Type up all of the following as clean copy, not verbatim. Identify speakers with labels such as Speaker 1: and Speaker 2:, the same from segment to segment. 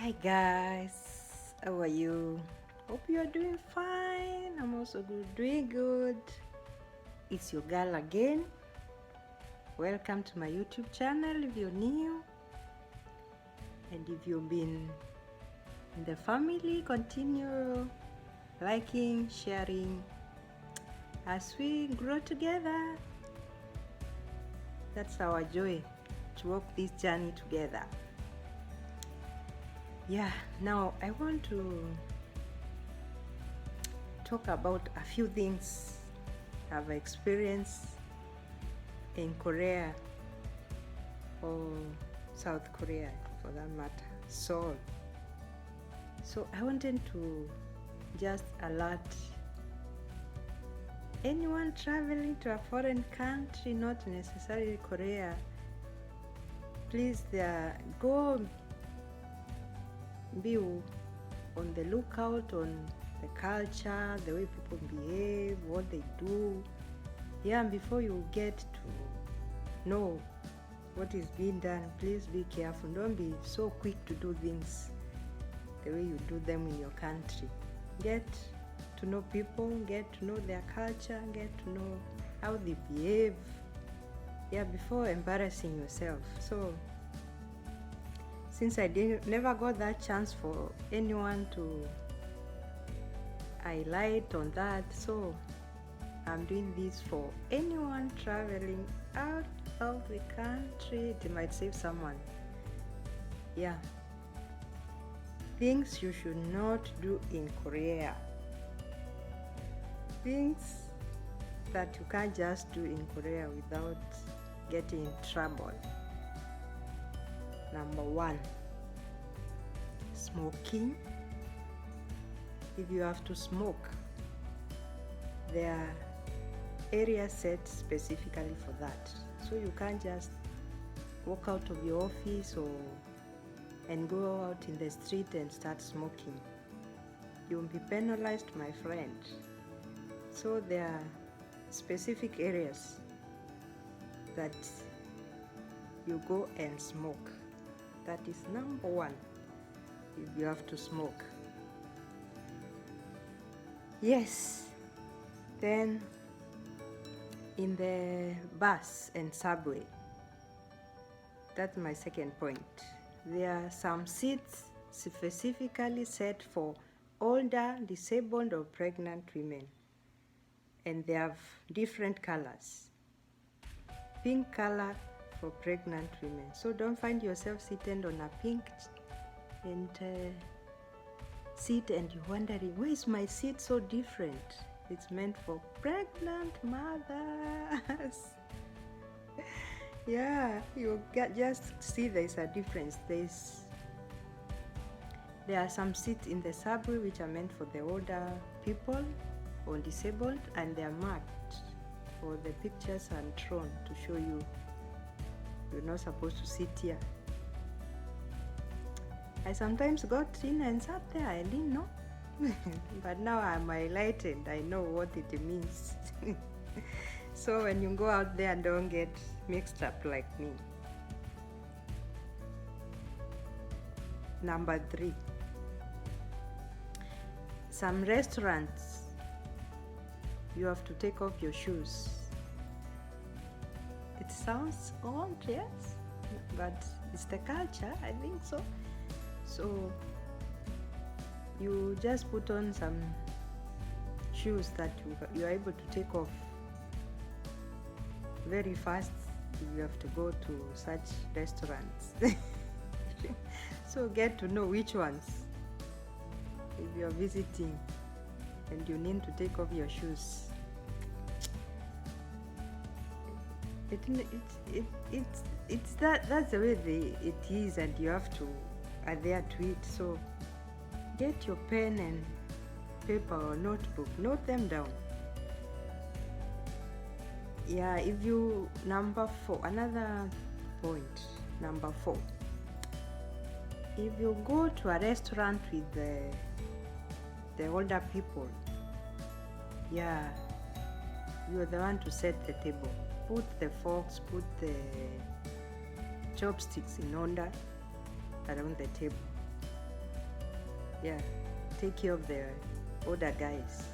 Speaker 1: Hi guys, how are you? Hope you are doing fine. I'm also doing good. It's your girl again. Welcome to my YouTube channel if you're new. And if you've been in the family, continue liking, sharing as we grow together. That's our joy, to walk this journey together. Yeah, now I want to talk about a few things I've experienced in Korea or South Korea for that matter, Seoul. So I wanted to just alert anyone traveling to a foreign country, not necessarily Korea, please go be on the lookout on the culture, the way people behave, what they do. Yeah, and before you get to know what is being done, please be careful. Don't be so quick to do things the way you do them in your country. Get to know people, get to know their culture, get to know how they behave. Yeah, before embarrassing yourself. So since I never got that chance for anyone to highlight on that, so I'm doing this for anyone traveling out of the country. It might save someone. Yeah. Things you should not do in Korea. Things that you can't just do in Korea without getting in trouble. Number 1, smoking. If you have to smoke, there are areas set specifically for that. So you can't just walk out of your office and go out in the street and start smoking. You'll be penalized, my friend. So there are specific areas that you go and smoke. That is number 1, if you have to smoke. Yes. Then in the bus and subway, that's my second point. There are some seats specifically set for older, disabled, or pregnant women, and they have different colors. Pink color for pregnant women. So don't find yourself seated on a pink seat and you're wondering, why is my seat so different? It's meant for pregnant mothers. Yeah, you just see there's a difference. There are some seats in the subway which are meant for the older people or disabled, and they are marked, or the pictures are drawn to show you you're not supposed to sit here. I sometimes got in and sat there, I didn't know. But now I'm enlightened, I know what it means. So when you go out there, don't get mixed up like me. Number 3, some restaurants, you have to take off your shoes. It sounds odd, yes, but it's the culture, I think so. So you just put on some shoes that you are able to take off very fast if you have to go to such restaurants. So get to know which ones if you're visiting and you need to take off your shoes. That's the way it is, and you have to adhere to it. So get your pen and paper or notebook, note them down. Yeah, number 4, another point, number 4. If you go to a restaurant with the older people, yeah, you're the one to set the table. Put the forks, put the chopsticks in order around the table. yeah, take care of the older guys,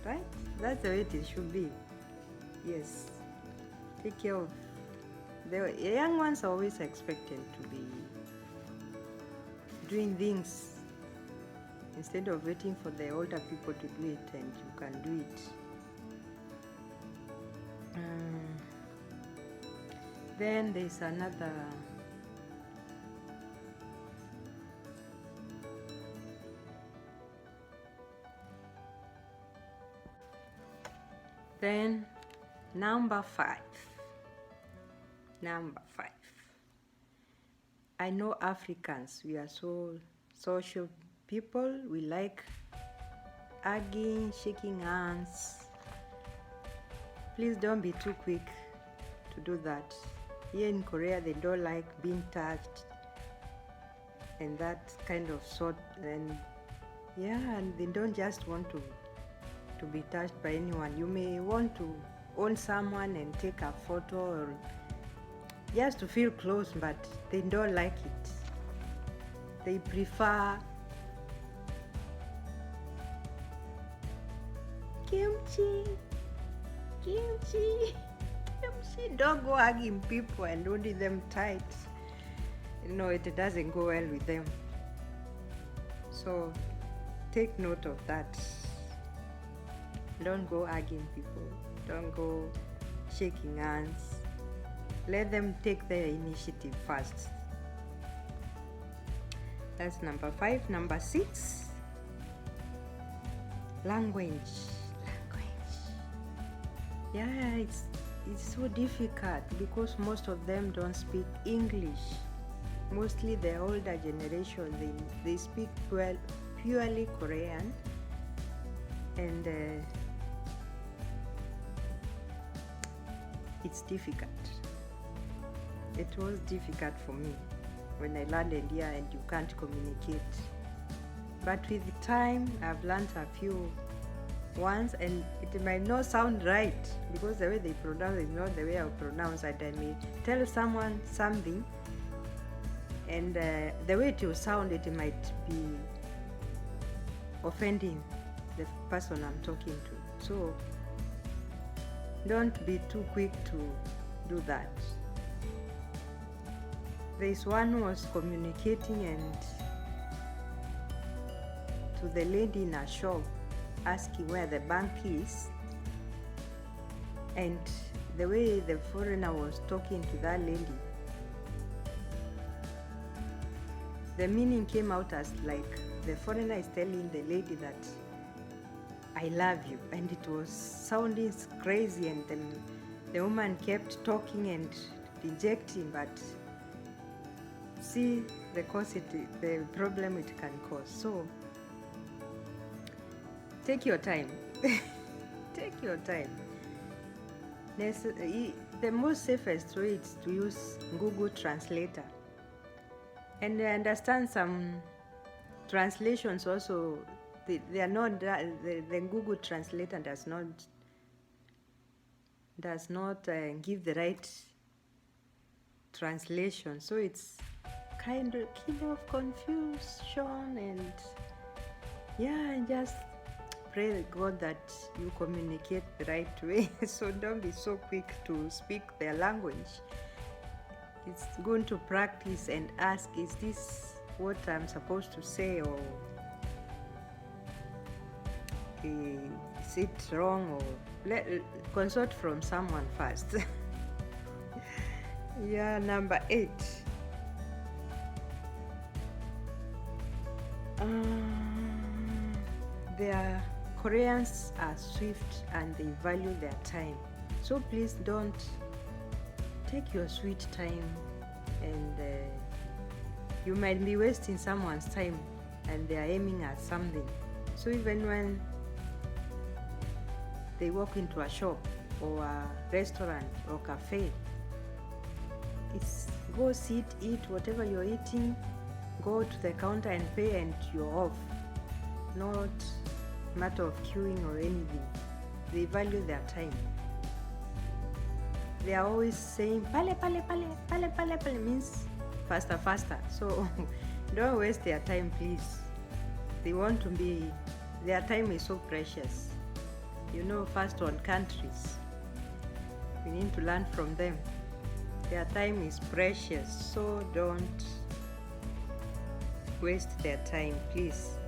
Speaker 1: right? That's the way it should be. Yes, take care of the young ones. Are always expected to be doing things instead of waiting for the older people to do it, and you can do it. Then there's another then number 5. I know Africans, we are so social people. We like hugging, shaking hands. Please don't be too quick to do that. Here in Korea, they don't like being touched and that kind of sort. And yeah, and they don't just want to be touched by anyone. You may want to own someone and take a photo or just to feel close, but they don't like it. They prefer kimchi. Don't go hugging people and holding them tight. No, it doesn't go well with them. So take note of that. Don't go hugging people. Don't go shaking hands. Let them take their initiative first. That's number 5. Number 6, language. Yeah, it's so difficult because most of them don't speak English. Mostly the older generation, they speak purely Korean, and it's difficult. It was difficult for me when I landed here and you can't communicate. But with time, I've learned a few ones, and it might not sound right because the way they pronounce is not the way I pronounce it. I may tell someone something, and the way it will sound, it might be offending the person I'm talking to. So don't be too quick to do that. There's one who was communicating and to the lady in a shop, asking where the bank is, and the way the foreigner was talking to that lady, the meaning came out as like the foreigner is telling the lady that I love you, and it was sounding crazy, and the woman kept talking and rejecting, but see the problem it can cause. So take your time. Take your time. The most safest way is to use Google Translator. And I understand some translations also, they are not, the Google Translator does not give the right translation. So it's kind of confusion, and yeah, just pray God that you communicate the right way. So don't be so quick to speak their language. It's going to practice and ask, is this what I'm supposed to say, or is it wrong, or consult from someone first. Yeah, number 8. Koreans are swift and they value their time. So please don't take your sweet time, and you might be wasting someone's time and they are aiming at something. So even when they walk into a shop or a restaurant or cafe, it's go sit, eat whatever you're eating, go to the counter and pay, and you're off. Not matter of queuing or anything. They value their time. They are always saying pale pale pale, pale pale pale means faster faster. So Don't waste their time, please. Their time is so precious. First world countries, we need to learn from them. Their time is precious, so don't waste their time, please.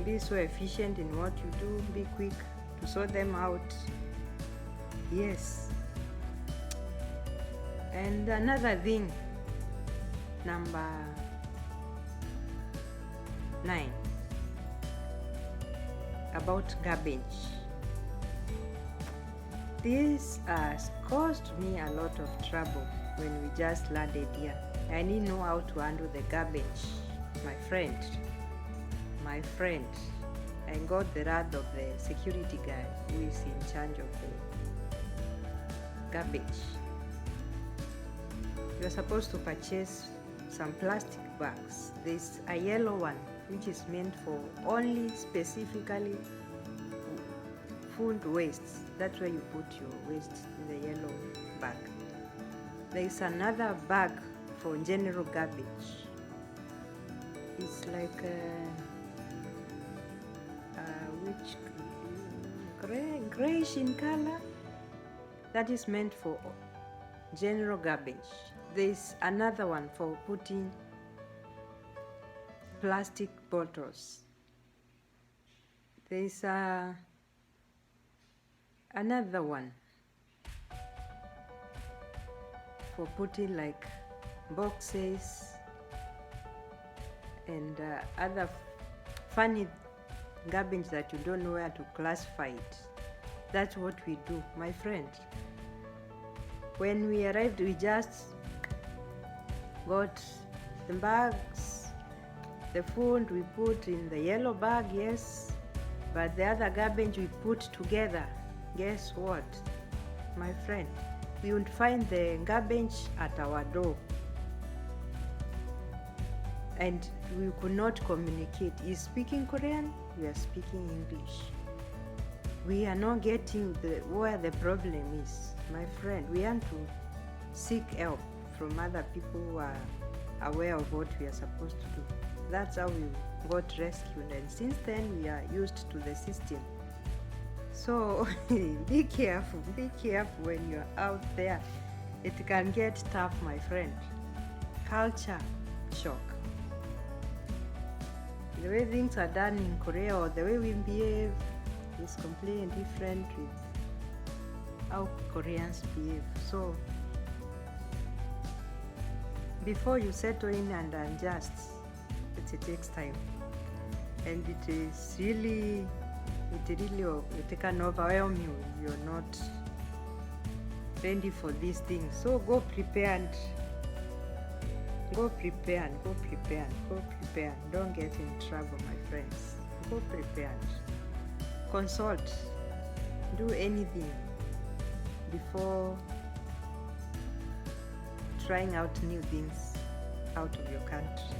Speaker 1: Be so efficient in what you do. Be quick to sort them out. Yes. And another thing, number 9, about garbage. This has caused me a lot of trouble when we just landed here. I didn't know how to handle the garbage. My friend, I got the wrath of the security guy who is in charge of the garbage. You're supposed to purchase some plastic bags. There's a yellow one which is meant for only specifically food wastes. That's where you put your waste, in the yellow bag. There's another bag for general garbage. It's like grayish in color. That is meant for general garbage. There's another one for putting plastic bottles. There's another one for putting like boxes and other funny garbage that you don't know where to classify it. That's what we do, my friend. When we arrived, we just got the bags, the food we put in the yellow bag, yes, but the other garbage we put together. Guess what, my friend? We would find the garbage at our door, and we could not communicate. He's speaking Korean, we are speaking English. We are not getting where the problem is, my friend. We have to seek help from other people who are aware of what we are supposed to do. That's how we got rescued, and since then we are used to the system. So be careful when you're out there. It can get tough, my friend. Culture shock. The way things are done in Korea, or the way we behave, is completely different with how Koreans behave. So before you settle in and adjust, it takes time, and it can overwhelm you. You're not ready for these things. So go prepared. Don't get in trouble, my friends. Go prepared. Consult. Do anything before trying out new things out of your country.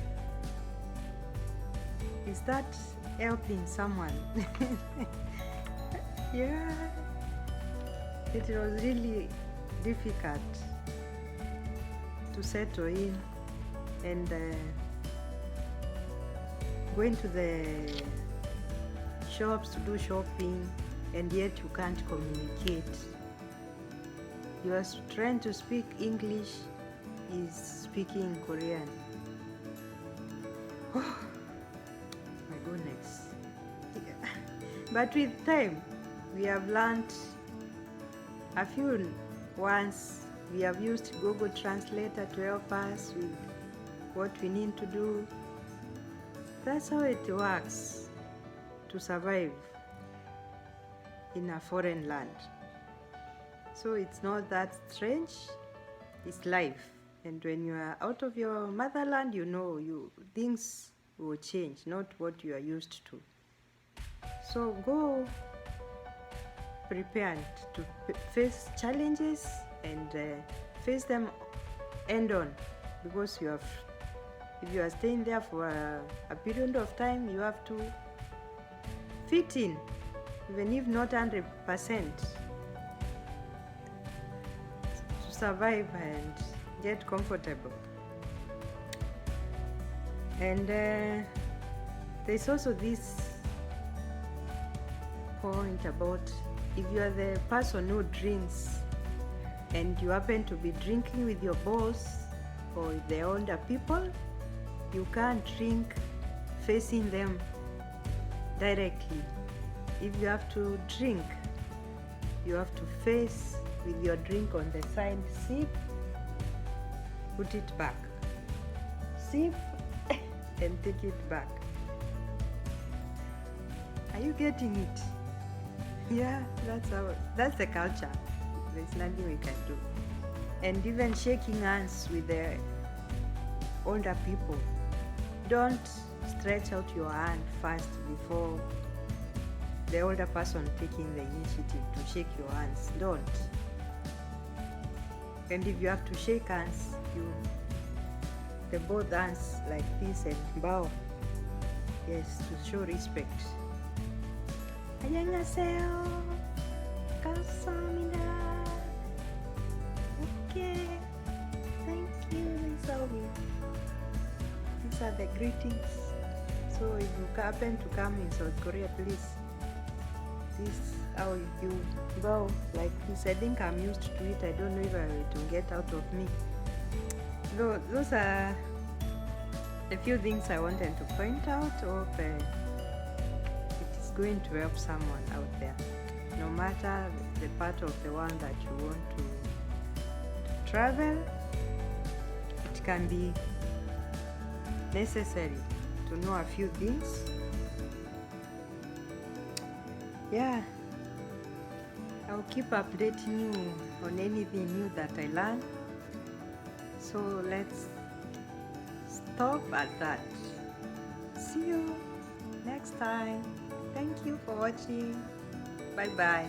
Speaker 1: Is that helping someone? Yeah, it was really difficult to settle in and going to the shops to do shopping, and yet you can't communicate. You are trying to speak English, is speaking Korean. Oh my goodness. Yeah. But with time, we have learned a few words. We have used Google Translator to help us with what we need to do. That's how it works to survive in a foreign land. So it's not that strange, it's life. And when you are out of your motherland, things will change, not what you are used to. So go prepared to face challenges and face them end on, because if you are staying there for a period of time, you have to fit in, even if not 100%, to survive and get comfortable. And there's also this point about if you are the person who drinks and you happen to be drinking with your boss or with the older people, you can't drink facing them directly. If you have to drink, you have to face with your drink on the side, sip, put it back, sip and take it back. Are you getting it? Yeah, that's the culture. There's nothing we can do. And even shaking hands with the older people, don't stretch out your hand first before the older person taking the initiative to shake your hands. Don't. And if you have to shake hands, the both hands like this and bow. Yes, to show respect. 안녕하세요. 감사합니다. Okay. Thank you. These are the greetings. So if you happen to come in South Korea, please, this is how you bow like this. I think I'm used to it. I don't know if it will get out of me. Those are a few things I wanted to point out. Hope it is going to help someone out there, no matter the part of the world that you want to travel. It can be necessary to know a few things. Yeah, I'll keep updating you on anything new that I learn. So let's stop at that. See you next time. Thank you for watching. Bye bye.